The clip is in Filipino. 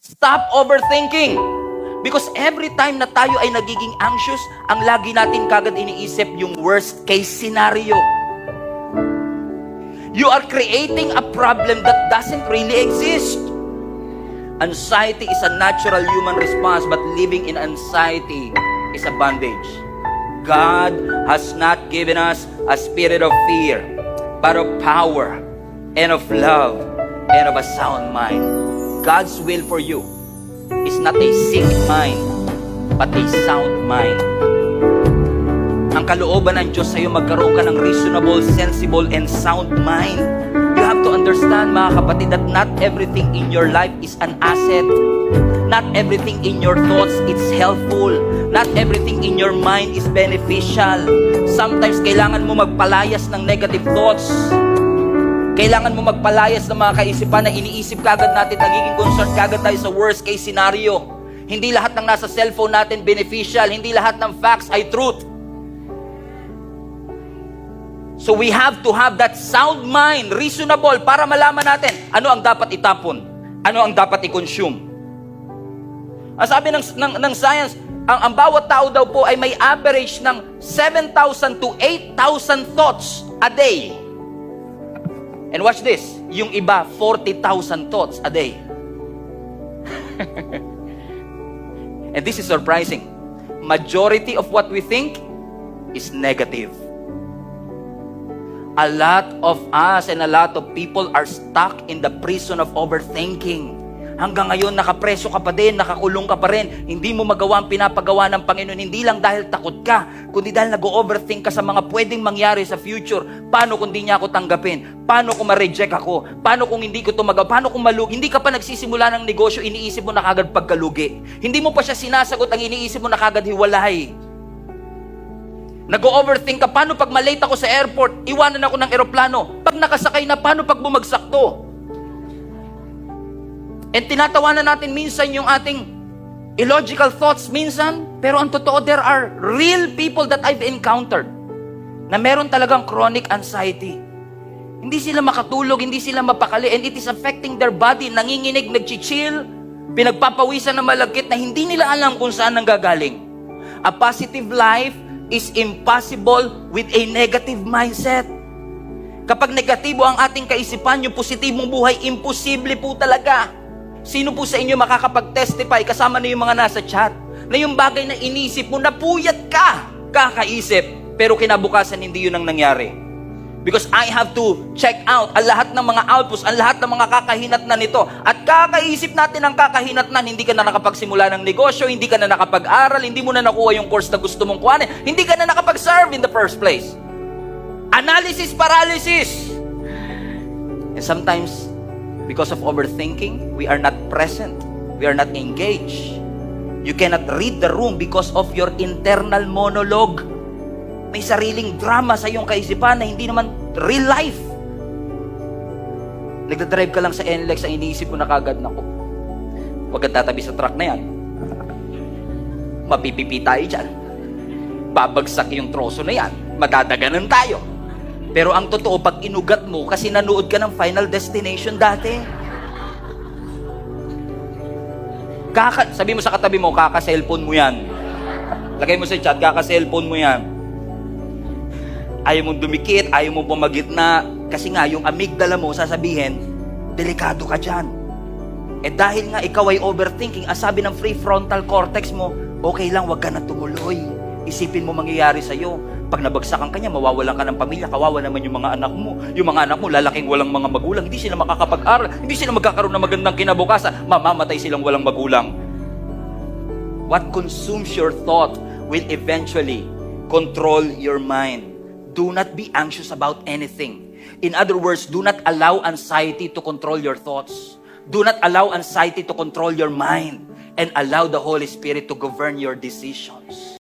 Stop overthinking. Because every time na tayo ay nagiging anxious, ang lagi natin kagad iniisip yung worst case scenario. You are creating a problem that doesn't really exist. Anxiety is a natural human response, but living in anxiety is a bondage. God has not given us a spirit of fear, but of power, and of love, and of a sound mind. God's will for you is not a sick mind, but a sound mind. Ang kalooban ng Diyos sa iyo, magkaroon ka ng reasonable, sensible, and sound mind. You have to understand, mga kapatid, that not everything in your life is an asset. Not everything in your thoughts is helpful. Not everything in your mind is beneficial. Sometimes, kailangan mo magpalayas ng negative thoughts. Kailangan mo magpalayas ng mga kaisipan na iniisip kagad natin, nagiging concerned kagad tayo sa worst case scenario. Hindi lahat ng nasa cellphone natin beneficial. Hindi lahat ng facts ay truth. So we have to have that sound mind, reasonable, para malaman natin ano ang dapat itapon, ano ang dapat i-consume. Ang sabi ng science, ang bawat tao daw po ay may average ng 7,000 to 8,000 thoughts a day. And watch this, yung iba, 40,000 thoughts a day. And this is surprising. Majority of what we think is negative. A lot of us and a lot of people are stuck in the prison of overthinking. Hanggang ngayon, nakapreso ka pa din, nakakulong ka pa rin. Hindi mo magawa ang pinapagawa ng Panginoon. Hindi lang dahil takot ka, kundi dahil nag-overthink ka sa mga pwedeng mangyari sa future. Paano kung hindi niya ako tanggapin? Paano kung ma-reject ako? Paano kung hindi ko ito magawa? Paano kung malugi? Hindi ka pa nagsisimula ng negosyo, iniisip mo na kagad pagkalugi. Hindi mo pa siya sinasagot, ang iniisip mo na kagad hiwalay. Nag-overthink ka, paano pag malate ako sa airport, iwanan ako ng eroplano? Pag nakasakay na, paano pag bumagsak to? And tinatawanan natin minsan yung ating illogical thoughts minsan, pero ang totoo, there are real people that I've encountered na meron talagang chronic anxiety. Hindi sila makatulog, hindi sila mapakali, and it is affecting their body. Nanginginig, nagchichill, pinagpapawisan na malagkit na hindi nila alam kung saan nanggagaling. A positive life is impossible with a negative mindset. Kapag negatibo ang ating kaisipan, yung positibong buhay, imposible po talaga. Sino po sa inyo makakapag-testify kasama na yung mga nasa chat na yung bagay na inisip mo, napuyat ka kakaisip, pero kinabukasan hindi yun ang nangyari? Because I have to check out ang lahat ng mga outputs, ang lahat ng mga kakahinatnan nito. At kakaisip natin ang kakahinatnan, hindi ka na nakapagsimula ng negosyo, hindi ka na nakapag-aral, hindi mo na nakuha yung course na gusto mong kuhanin, hindi ka na nakapag-serve in the first place. Analysis paralysis. And sometimes, because of overthinking, we are not present. We are not engaged. You cannot read the room because of your internal monologue. May sariling drama sa iyong kaisipan na hindi naman real life. Nagdadrive ka lang sa NLEX, ang iniisip mo na kagad, naku, huwag kang tatabi sa truck na yan. Mapipipi tayo dyan. Babagsak yung troso na yan. Madadaganan tayo. Pero ang totoo, pag inugat mo, kasi nanood ka ng Final Destination dati. Sabi mo sa katabi mo, kaka-cellphone mo yan. Lagay mo sa chat, kaka-cellphone mo yan. Ayaw mong dumikit, ayaw mong pumagitna. Kasi nga, yung amygdala mo, sasabihin, delikado ka dyan. Eh dahil nga ikaw ay overthinking, ang sabi ng prefrontal cortex mo, okay lang, wag ka na tumuloy. Isipin mo mangyayari sa'yo. Pag nabagsakan ka niya, mawawalan ka ng pamilya, kawawa naman yung mga anak mo. Yung mga anak mo, lalaking walang mga magulang, hindi sila makakapag-aral, hindi sila magkakaroon ng magandang kinabukasan, mamamatay silang walang magulang. What consumes your thought will eventually control your mind. Do not be anxious about anything. In other words, do not allow anxiety to control your thoughts. Do not allow anxiety to control your mind. And allow the Holy Spirit to govern your decisions.